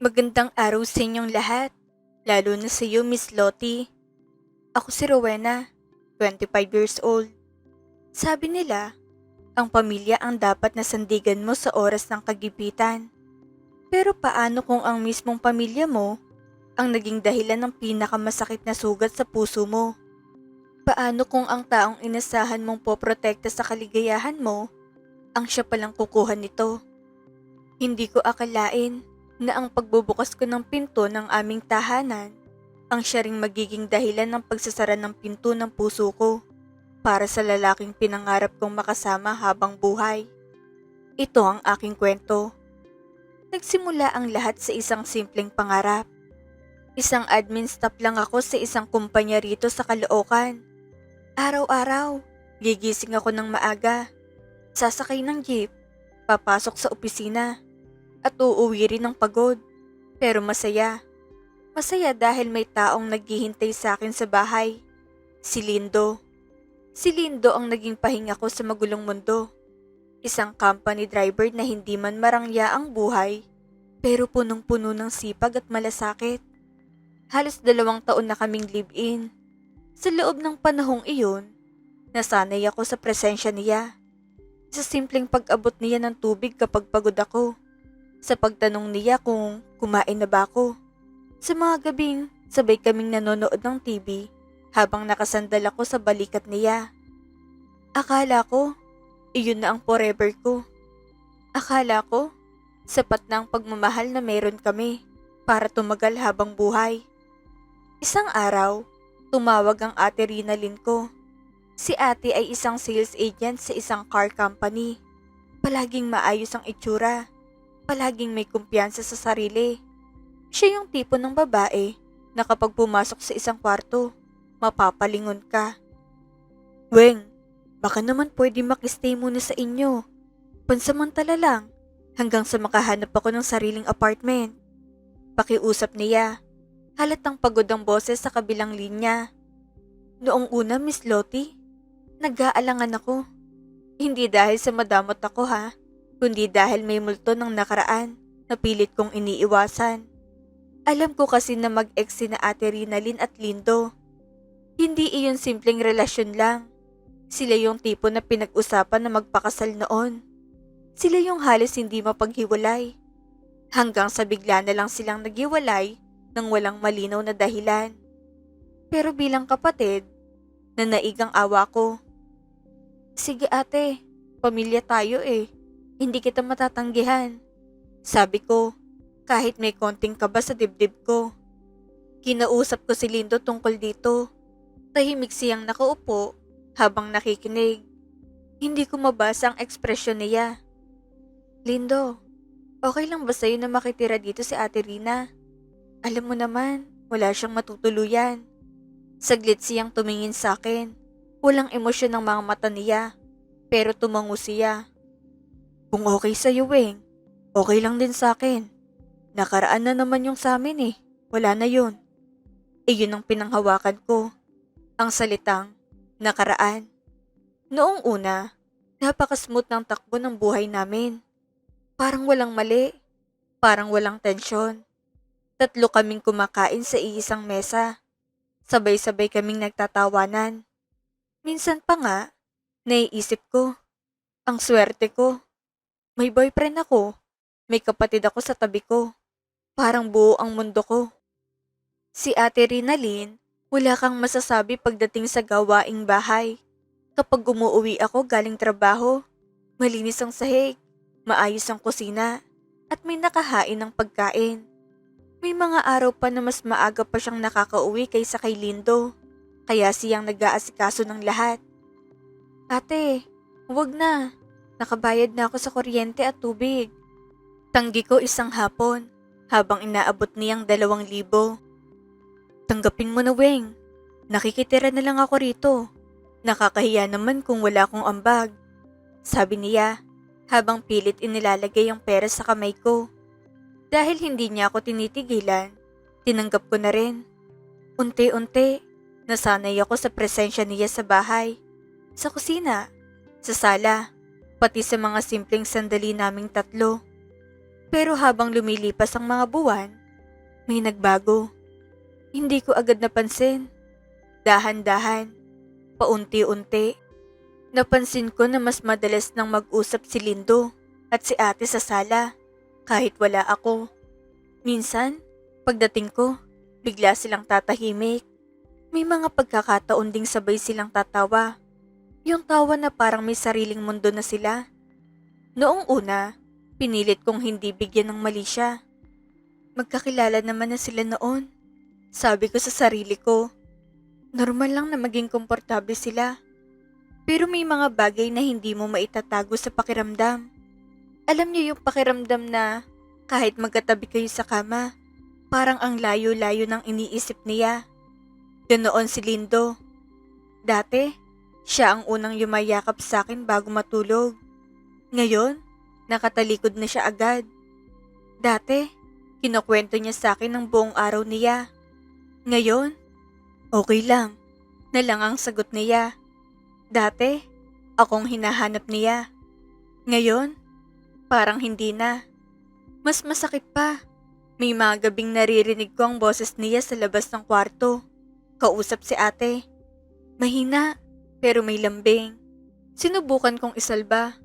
Magandang araw sa inyong lahat, lalo na sa iyo, Miss Lottie. Ako si Rowena, 25 years old. Sabi nila, ang pamilya ang dapat na sandigan mo sa oras ng kagipitan. Pero paano kung ang mismong pamilya mo ang naging dahilan ng pinakamasakit na sugat sa puso mo? Paano kung ang taong inasahan mong poprotekta sa kaligayahan mo, ang siya palang kukuha nito? Hindi ko akalain na ang pagbubukas ko ng pinto ng aming tahanan ang siya ring magiging dahilan ng pagsasara ng pinto ng puso ko para sa lalaking pinangarap kong makasama habang buhay. Ito ang aking kwento. Nagsimula ang lahat sa isang simpleng pangarap. Isang admin staff lang ako sa isang kumpanya rito sa Caloocan. Araw-araw, gigising ako ng maaga, sasakay ng jeep, papasok sa opisina, at uuwi rin ng pagod. Pero masaya. Masaya dahil may taong naghihintay sa akin sa bahay. Si Lindo. Si Lindo ang naging pahinga ko sa magulong mundo. Isang company driver na hindi man marangya ang buhay, pero punong-puno ng sipag at malasakit. Halos 2 taon na kaming live-in. Sa loob ng panahong iyon, nasanay ako sa presensya niya. Sa simpleng pag-abot niya ng tubig kapag pagod ako. Sa pagtanong niya kung kumain na ba ako. Sa mga gabing sabay kaming nanonood ng TV habang nakasandal ako sa balikat niya. Akala ko, iyon na ang forever ko. Akala ko, sapat na ang pagmamahal na meron kami para tumagal habang buhay. Isang araw, tumawag ang ate Rinalyn ko. Si ate ay isang sales agent sa isang car company. Palaging maayos ang itsura. Palaging may kumpiyansa sa sarili. Siya yung tipo ng babae na kapag pumasok sa isang kwarto, mapapalingon ka. Weng, baka naman pwede makistay muna sa inyo. Pansamantala lang, hanggang sa makahanap ako ng sariling apartment. Pakiusap niya. Halatang pagod ang boses sa kabilang linya. Noong una, Miss Lottie, nag-aalangan ako. Hindi dahil sa madamot ako ha, kundi dahil may multo ng nakaraan na pilit kong iniiwasan. Alam ko kasi na mag-ex sina Ate Rinalyn at Lindo. Hindi iyon simpleng relasyon lang. Sila yung tipo na pinag-usapan na magpakasal noon. Sila yung halos hindi mapaghiwalay. Hanggang sa bigla na lang silang naghiwalay nang walang malinaw na dahilan. Pero bilang kapatid, nanaig ang awa ko. Sige ate, pamilya tayo eh. Hindi kita matatanggihan. Sabi ko, kahit may konting kaba sa dibdib ko. Kinausap ko si Lindo tungkol dito. Tahimik siyang nakaupo habang nakikinig. Hindi ko mabasa ang ekspresyon niya. Lindo, okay lang ba sa'yo na makitira dito si Ate Rina? Alam mo naman, wala siyang matutuluyan. Saglit siyang tumingin sa akin. Walang emosyon ng mga mata niya. Pero tumango siya. Kung okay sa'yo, Weng, okay lang din sa akin. Nakaraan na naman yung sa amin eh. Wala na yun. Iyon ang pinanghawakan ko. Ang salitang, nakaraan. Noong una, napaka-smooth ng takbo ng buhay namin. Parang walang mali. Parang walang tensyon. 3 kaming kumakain sa iisang mesa. Sabay-sabay kaming nagtatawanan. Minsan pa nga, naiisip ko, ang swerte ko. May boyfriend ako. May kapatid ako sa tabi ko. Parang buo ang mundo ko. Si Ate Rinalyn, wala kang masasabi pagdating sa gawaing bahay. Kapag umuwi ako galing trabaho, malinis ang sahig, maayos ang kusina, at may nakahain ng pagkain. May mga araw pa na mas maaga pa siyang nakakauwi kaysa kay Lindo, kaya siyang nag-aasikaso ng lahat. Ate, huwag na. Nakabayad na ako sa kuryente at tubig. Tanggi ko isang hapon habang inaabot niyang 2,000. Tanggapin mo na, Weng. Nakikitira na lang ako rito. Nakakahiya naman kung wala akong ambag. Sabi niya habang pilit inilalagay ang pera sa kamay ko. Dahil hindi niya ako tinitigilan, tinanggap ko na rin. Unti-unti, nasanay ako sa presensya niya sa bahay, sa kusina, sa sala, pati sa mga simpleng sandali naming tatlo. Pero habang lumilipas ang mga buwan, may nagbago. Hindi ko agad napansin. Dahan-dahan, paunti-unti. Napansin ko na mas madalas nang mag-usap si Lindo at si ate sa sala kahit wala ako. Minsan, pagdating ko, bigla silang tatahimik. May mga pagkakataon ding sabay silang tatawa. Yung tawa na parang may sariling mundo na sila. Noong una, pinilit kong hindi bigyan ng mali siya. Magkakilala naman na sila noon. Sabi ko sa sarili ko, normal lang na maging komportable sila. Pero may mga bagay na hindi mo maitatago sa pakiramdam. Alam niyo yung pakiramdam na kahit magkatabi kayo sa kama, parang ang layo-layo ng iniisip niya. Ganoon si Lindo. Dati, siya ang unang yumayakap sa akin bago matulog. Ngayon, nakatalikod na siya agad. Dati, kinukwento niya sa akin ng buong araw niya. Ngayon, okay lang, na lang ang sagot niya. Dati, akong hinahanap niya. Ngayon, parang hindi na. Mas masakit pa. May mga gabing naririnig ko ang boses niya sa labas ng kwarto. Kausap si ate. Mahina, pero may lambing. Sinubukan kong isalba.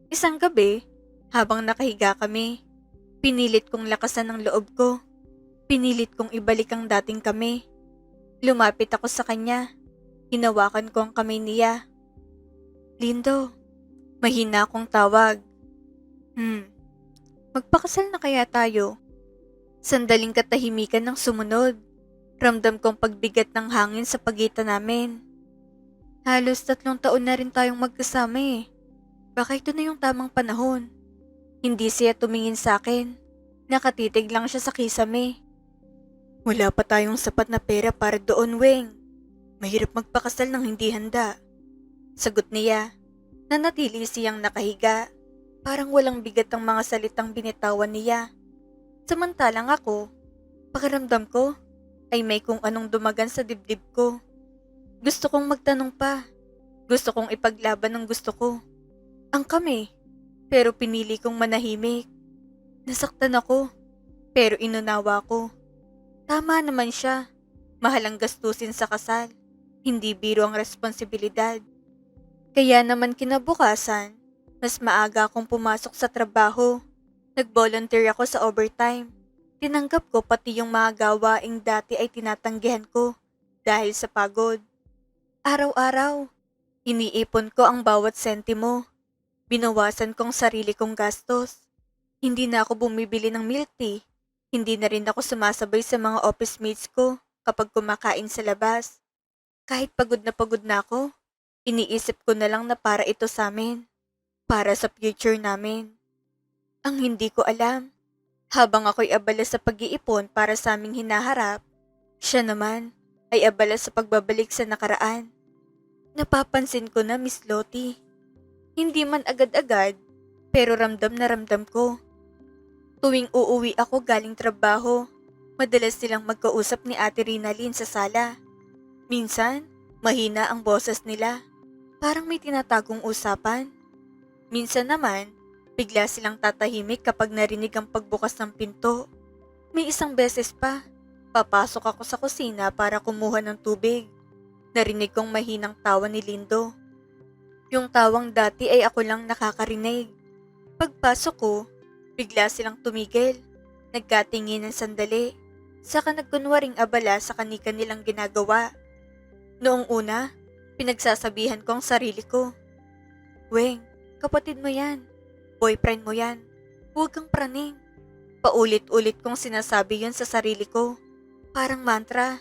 Isang gabi, habang nakahiga kami, pinilit kong lakasan ang loob ko. Pinilit kong ibalik ang dating kami. Lumapit ako sa kanya. Hinawakan ko ang kamay niya. Lindo, mahina akong tawag. Magpakasal na kaya tayo? Sandaling katahimikan ng sumunod. Ramdam kong pagbigat ng hangin sa pagitan namin. Halos 3 taon na rin tayong magkasama eh. Baka ito na yung tamang panahon. Hindi siya tumingin sa akin. Nakatitig lang siya sa kisame. Wala pa tayong sapat na pera para doon, Weng. Mahirap magpakasal ng hindi handa. Sagot niya. Nanatili siyang nakahiga. Parang walang bigat ang mga salitang binitawan niya. Samantalang ako, pakiramdam ko ay may kung anong dumagan sa dibdib ko. Gusto kong magtanong pa. Gusto kong ipaglaban ng gusto ko. Ang kami, pero pinili kong manahimik. Nasaktan ako, pero inunawa ko. Tama naman siya. Mahal ang gastusin sa kasal. Hindi biro ang responsibilidad. Kaya naman kinabukasan, mas maaga akong pumasok sa trabaho. Nag-volunteer ako sa overtime. Tinanggap ko pati yung mga gawaing dati ay tinatanggihan ko dahil sa pagod. Araw-araw, iniipon ko ang bawat sentimo. Binawasan kong sarili kong gastos. Hindi na ako bumibili ng milk tea. Hindi na rin ako sumasabay sa mga office mates ko kapag kumakain sa labas. Kahit pagod na ako, iniisip ko na lang na para ito sa amin. Para sa future namin. Ang hindi ko alam, habang ako'y abala sa pag-iipon para sa aming hinaharap, siya naman ay abala sa pagbabalik sa nakaraan. Napapansin ko na, Miss Lottie. Hindi man agad-agad, pero ramdam na ramdam ko. Tuwing uuwi ako galing trabaho, madalas silang magkausap ni Ate Rinalyn sa sala. Minsan, mahina ang boses nila. Parang may tinatagong usapan. Minsan naman, bigla silang tatahimik kapag narinig ang pagbukas ng pinto. May isang beses pa, papasok ako sa kusina para kumuha ng tubig. Narinig kong mahinang tawa ni Lindo. Yung tawang dati ay ako lang nakakarinig. Pagpasok ko, bigla silang tumigil. Nagkatingin ng sandali. Saka nagkunwaring abala sa kani-kanilang ginagawa. Noong una, pinagsasabihan ko ang sarili ko. Weng, kapatid mo yan. Boyfriend mo yan. Huwag kang praning. Paulit-ulit kong sinasabi yun sa sarili ko. Parang mantra.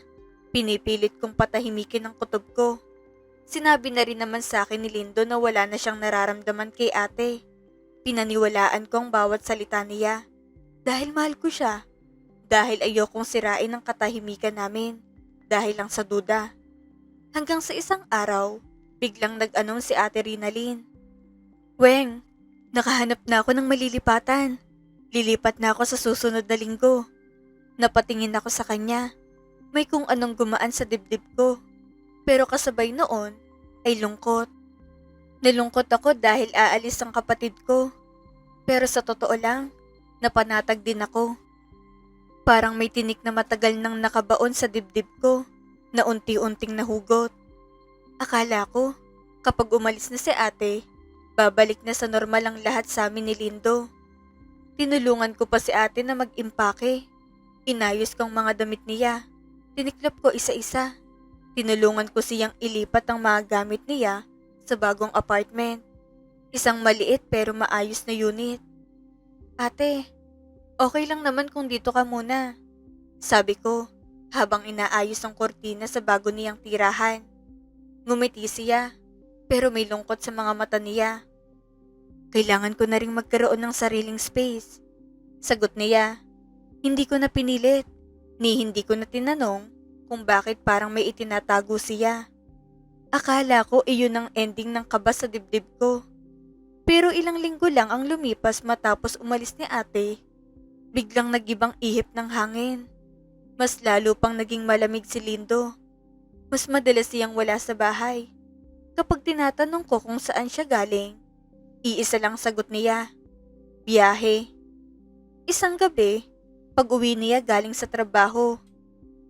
Pinipilit kong patahimikin ang kutob ko. Sinabi na rin naman sa akin ni Lindo na wala na siyang nararamdaman kay ate. Pinaniwalaan ko ang bawat salita niya. Dahil mahal ko siya. Dahil ayokong sirain ang katahimikan namin. Dahil lang sa duda. Hanggang sa isang araw, biglang nag-anong si Ate Rinalyn. Weng, nakahanap na ako ng malilipatan. Lilipat na ako sa susunod na linggo. Napatingin ako sa kanya. May kung anong gumaan sa dibdib ko. Pero kasabay noon ay lungkot. Nalungkot ako dahil aalis ang kapatid ko. Pero sa totoo lang, Napanatag din ako. Parang may tinik na matagal nang nakabaon sa dibdib ko na unti-unting nahugot. Akala ko, kapag umalis na si ate, babalik na sa normal ang lahat sa amin ni Lindo. Tinulungan ko pa si ate na mag-impake. Inayos ko ang mga damit niya. Tiniklop ko isa-isa. Tinulungan ko siyang ilipat ang mga gamit niya sa bagong apartment. Isang maliit pero maayos na unit. Ate, okay lang naman kung dito ka muna. Sabi ko, habang inaayos ang kortina sa bago niyang tirahan. Ngumiti siya, pero may lungkot sa mga mata niya. Kailangan ko na ring magkaroon ng sariling space. Sagot niya, hindi ko na pinilit, ni hindi ko na tinanong kung bakit parang may itinatago siya. Akala ko iyon ang ending ng kaba sa dibdib ko. Pero ilang linggo lang ang lumipas matapos umalis ni ate. Biglang nagibang ihip ng hangin. Mas lalo pang naging malamig si Lindo. Mas madalas siyang wala sa bahay. Kapag tinatanong ko kung saan siya galing, iisa lang sagot niya, biyahe. Isang gabi, pag-uwi niya galing sa trabaho,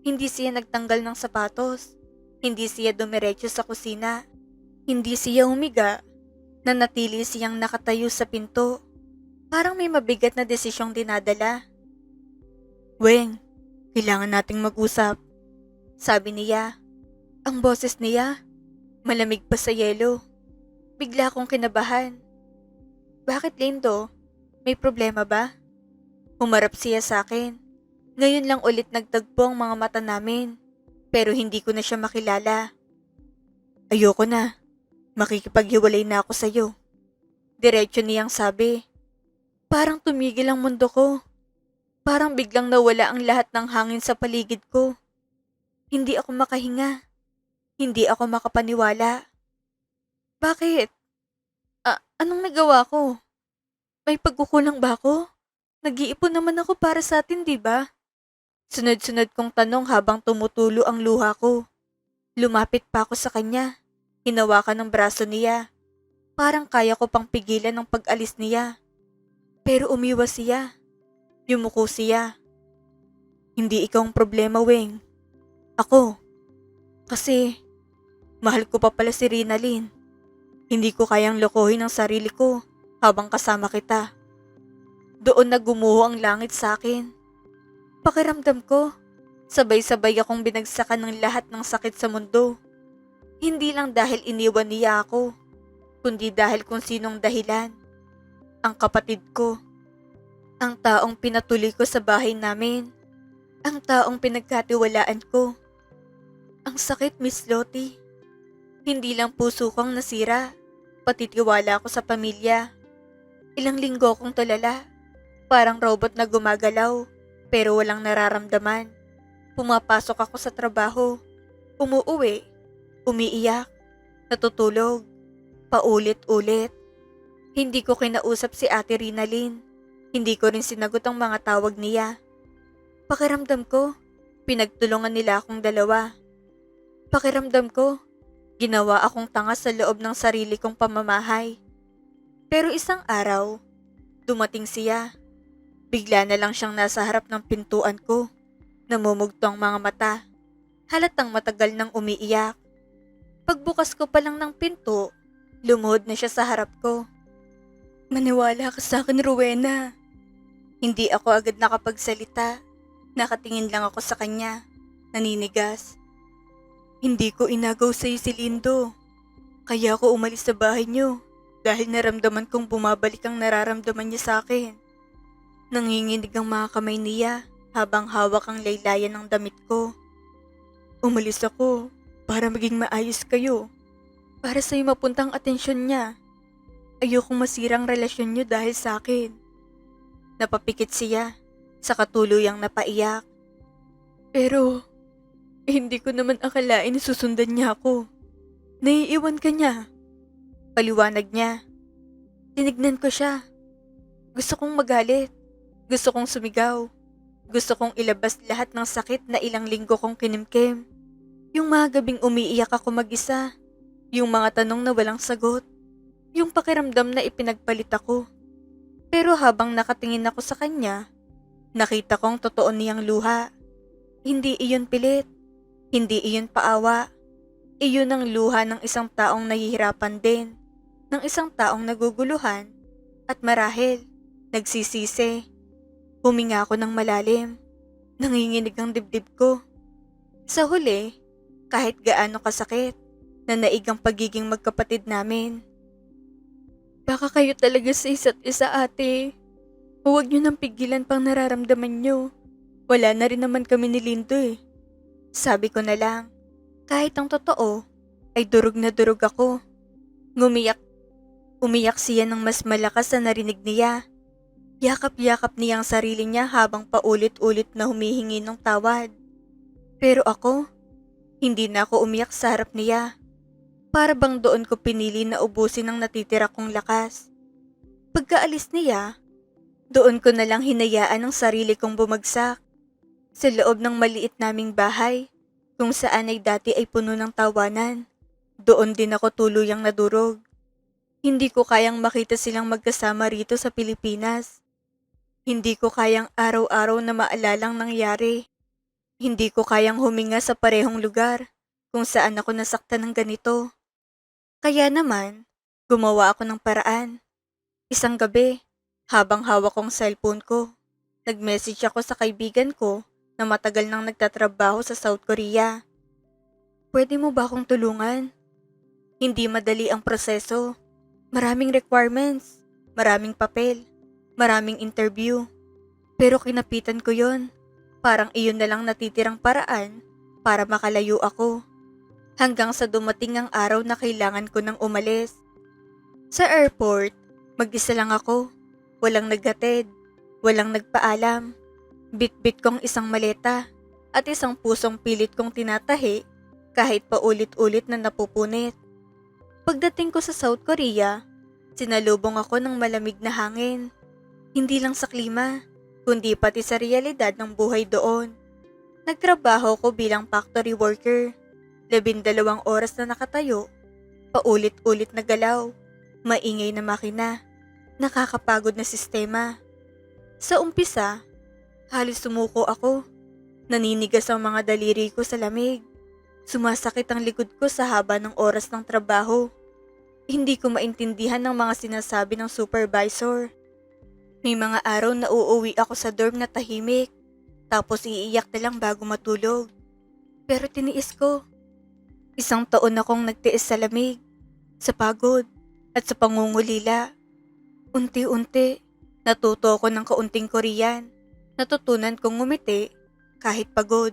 hindi siya nagtanggal ng sapatos, hindi siya dumiretso sa kusina, hindi siya humiga, nanatili siyang nakatayo sa pinto, parang may mabigat na desisyong dinadala. Weng, kailangan nating mag-usap, sabi niya. Ang boses niya, malamig pa sa yelo. Bigla akong kinabahan. Bakit, Lindo? May problema ba? Humarap siya sa akin. Ngayon lang ulit nagtagpo ang mga mata namin, pero hindi ko na siya makilala. Ayoko na. Makikipaghiwalay na ako sa'yo. Diretso niyang sabi. Parang tumigil ang mundo ko. Parang biglang nawala ang lahat ng hangin sa paligid ko. Hindi ako makahinga. Hindi ako makapaniwala. Bakit? Anong nagawa ko? May pagkukulang ba ako? Nag-iipon naman ako para sa atin, di ba? Sunod-sunod kong tanong habang tumutulo ang luha ko. Lumapit pa ako sa kanya. Hinawakan ng braso niya. Parang kaya ko pang pigilan ang pag-alis niya. Pero umiwas siya. Yumuko siya. Hindi ikaw ang problema, Weng. Ako. Kasi, mahal ko pa pala si Rinalyn. Hindi ko kayang lokohin ang sarili ko habang kasama kita. Doon na gumuho ang langit sa akin. Pakiramdam ko, sabay-sabay akong binagsakan ng lahat ng sakit sa mundo. Hindi lang dahil iniwan niya ako, kundi dahil kung sinong dahilan. Ang kapatid ko. Ang taong pinatuloy ko sa bahay namin. Ang taong pinagkatiwalaan ko. Ang sakit, Miss Lottie. Hindi lang puso kong nasira, pati tiwala ko sa pamilya. Ilang linggo akong tulala, parang robot na gumagalaw, pero walang nararamdaman. Pumapasok ako sa trabaho, umuuwi, umiiyak, natutulog, paulit-ulit. Hindi ko kinausap si Ate Rinalyn, hindi ko rin sinagot ang mga tawag niya. Pakiramdam ko, pinagtulungan nila akong dalawa. Pakiramdam ko, ginawa akong tanga sa loob ng sarili kong pamamahay. Pero isang araw, dumating siya. Bigla na lang siyang nasa harap ng pintuan ko. Namumugto ang mga mata. Halatang matagal nang umiiyak. Pagbukas ko pa lang ng pinto, lumuhod na siya sa harap ko. Maniwala ka sa akin, Rowena. Hindi ako agad nakapagsalita. Nakatingin lang ako sa kanya. Naninigas. Hindi ko inagaw sa'yo si Lindo. Kaya ako umalis sa bahay niyo dahil naramdaman kong bumabalik ang nararamdaman niya sa akin. Nanginginig ang mga kamay niya habang hawak ang laylayan ng damit ko. Umalis ako para maging maayos kayo. Para sa'yo mapuntang atensyon niya. Ayokong masirang relasyon niyo dahil sa akin. Napapikit siya sa katuluyang napaiyak. Pero hindi ko naman akalain na susundan niya ako. Naiiwan ka niya. Paliwanag niya. Tinignan ko siya. Gusto kong magalit. Gusto kong sumigaw. Gusto kong ilabas lahat ng sakit na ilang linggo kong kinimkim. Yung mga gabing umiiyak ako mag-isa. Yung mga tanong na walang sagot. Yung pakiramdam na ipinagpalit ako. Pero habang nakatingin ako sa kanya, nakita kong totoo niyang luha. Hindi iyon pilit, hindi iyon paawa. Iyon ang luha ng isang taong nahihirapan din, ng isang taong naguguluhan at marahil nagsisisi. Huminga ako ng malalim, nanginginig ang dibdib ko. Sa huli, kahit gaano kasakit, nanaig ang pagiging magkapatid namin. Baka kayo talaga sa isa't isa, ate. Huwag niyo nang pigilan pang nararamdaman niyo. Wala na rin naman kami ni Lindo eh. Sabi ko na lang, kahit ang totoo ay durog na durog ako. Umiyak siya ng mas malakas na narinig niya. Yakap-yakap niya ang sarili niya habang paulit-ulit na humihingi ng tawad. Pero ako, hindi na ako umiyak sa harap niya. Para bang doon ko pinili na ubusin ang natitira kong lakas. Pagkaalis niya, doon ko na lang hinayaan ang sarili kong bumagsak. Sa loob ng maliit naming bahay, kung saan ay dati ay puno ng tawanan, doon din ako tuluyang nadurog. Hindi ko kayang makita silang magkasama rito sa Pilipinas. Hindi ko kayang araw-araw na maalalang nangyari. Hindi ko kayang huminga sa parehong lugar kung saan ako nasaktan ng ganito. Kaya naman, gumawa ako ng paraan. Isang gabi, habang hawak kong cellphone ko, nag-message ako sa kaibigan ko na matagal nang nagtatrabaho sa South Korea. Pwede mo ba akong tulungan? Hindi madali ang proseso. Maraming requirements, maraming papel, maraming interview. Pero kinapitan ko yon. Parang iyon na lang natitirang paraan para makalayo ako. Hanggang sa dumating ang araw na kailangan ko nang umalis. Sa airport, mag-isa lang ako. Walang naghatid, walang nagpaalam. Bit-bit kong isang maleta at isang pusong pilit kong tinatahi kahit paulit-ulit na napupunit. Pagdating ko sa South Korea, sinalubong ako ng malamig na hangin. Hindi lang sa klima, kundi pati sa realidad ng buhay doon. Nagtrabaho ko bilang factory worker. 12 oras na nakatayo, paulit-ulit na galaw, maingay na makina, nakakapagod na sistema. Sa umpisa, halos sumuko ako. Naninigas ang mga daliri ko sa lamig. Sumasakit ang likod ko sa haba ng oras ng trabaho. Hindi ko maintindihan ng mga sinasabi ng supervisor. May mga araw na uuwi ako sa dorm na tahimik, tapos iiyak na lang bago matulog. Pero tiniis ko. Isang taon akong nagtiis sa lamig, sa pagod, at sa pangungulila. Unti-unti, natuto ako ng kaunting Korean. Natutunan kong ngumiti kahit pagod.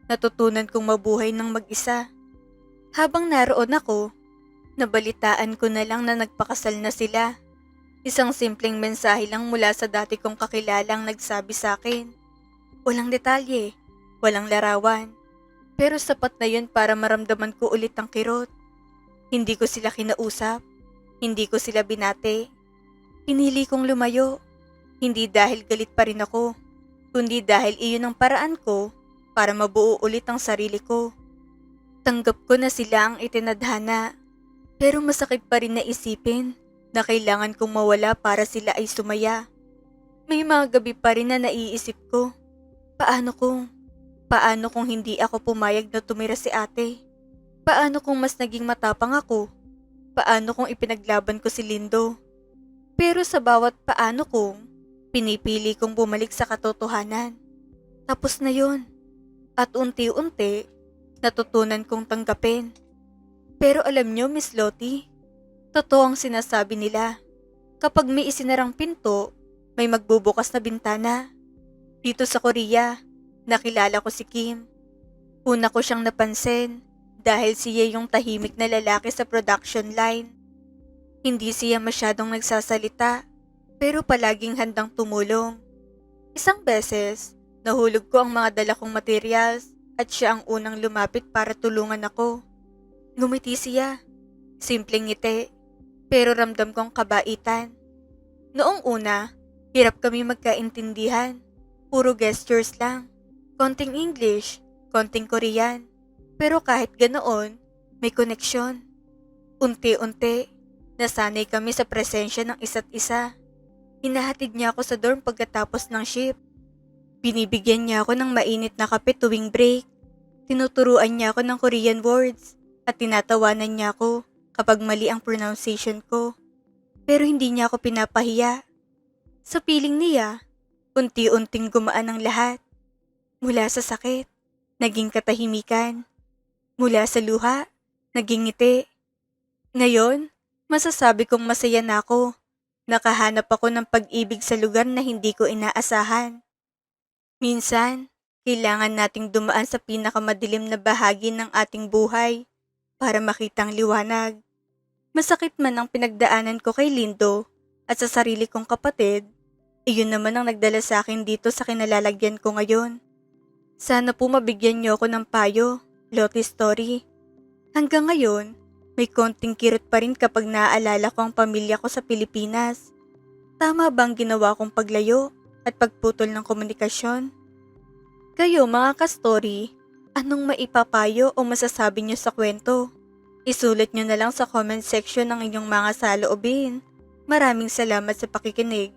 Natutunan kong mabuhay ng mag-isa. Habang naroon ako, nabalitaan ko na lang na nagpakasal na sila. Isang simpleng mensahe lang mula sa dati kong kakilalang nagsabi sa akin. Walang detalye, walang larawan. Pero sapat na yun para maramdaman ko ulit ang kirot. Hindi ko sila kinausap. Hindi ko sila binate. Pinili kong lumayo. Hindi dahil galit pa rin ako, kundi dahil iyon ang paraan ko para mabuo ulit ang sarili ko. Tanggap ko na sila ang itinadhana. Pero masakit pa rin na isipin na kailangan kong mawala para sila ay sumaya. May mga gabi pa rin na naiisip ko. Paano kung hindi ako pumayag na tumira si ate? Paano kung mas naging matapang ako? Paano kung ipinaglaban ko si Lindo? Pero sa bawat paano kung, pinipili kong bumalik sa katotohanan. Tapos na yun. At unti-unti, natutunan kong tanggapin. Pero alam nyo, Miss Lottie, totoo ang sinasabi nila. Kapag may isinarang pinto, may magbubukas na bintana. Dito sa Korea, nakilala ko si Kim. Una ko siyang napansin dahil siya yung tahimik na lalaki sa production line. Hindi siya masyadong nagsasalita pero palaging handang tumulong. Isang beses, nahulog ko ang mga dala kong materials at siya ang unang lumapit para tulungan ako. Ngumiti siya. Simpleng ngiti, pero ramdam kong kabaitan. Noong una, hirap kami magkaintindihan. Puro gestures lang. Konting English, konting Korean. Pero kahit ganoon, may koneksyon. Unti-unti, nasanay kami sa presensya ng isa't isa. Hinahatid niya ako sa dorm pagkatapos ng shift. Binibigyan niya ako ng mainit na kape tuwing break. Tinuturuan niya ako ng Korean words at tinatawanan niya ako kapag mali ang pronunciation ko. Pero hindi niya ako pinapahiya. Sa piling niya, unti-unting gumaan ang lahat. Mula sa sakit, naging katahimikan. Mula sa luha, naging ngiti. Ngayon, masasabi kong masaya na ako. Nakahanap ako ng pag-ibig sa lugar na hindi ko inaasahan. Minsan, kailangan nating dumaan sa pinakamadilim na bahagi ng ating buhay para makitang liwanag. Masakit man ang pinagdaanan ko kay Lindo at sa sarili kong kapatid, iyon naman ang nagdala sa akin dito sa kinalalagyan ko ngayon. Sana po mabigyan niyo ako ng payo, Lottie Story. Hanggang ngayon, may konting kirot pa rin kapag naaalala ko ang pamilya ko sa Pilipinas. Tama bang ginawa kong paglayo at pagputol ng komunikasyon? Kayo mga ka-story, anong maipapayo o masasabi niyo sa kwento? Isulat niyo na lang sa comment section ng inyong mga saloobin. Maraming salamat sa pakikinig.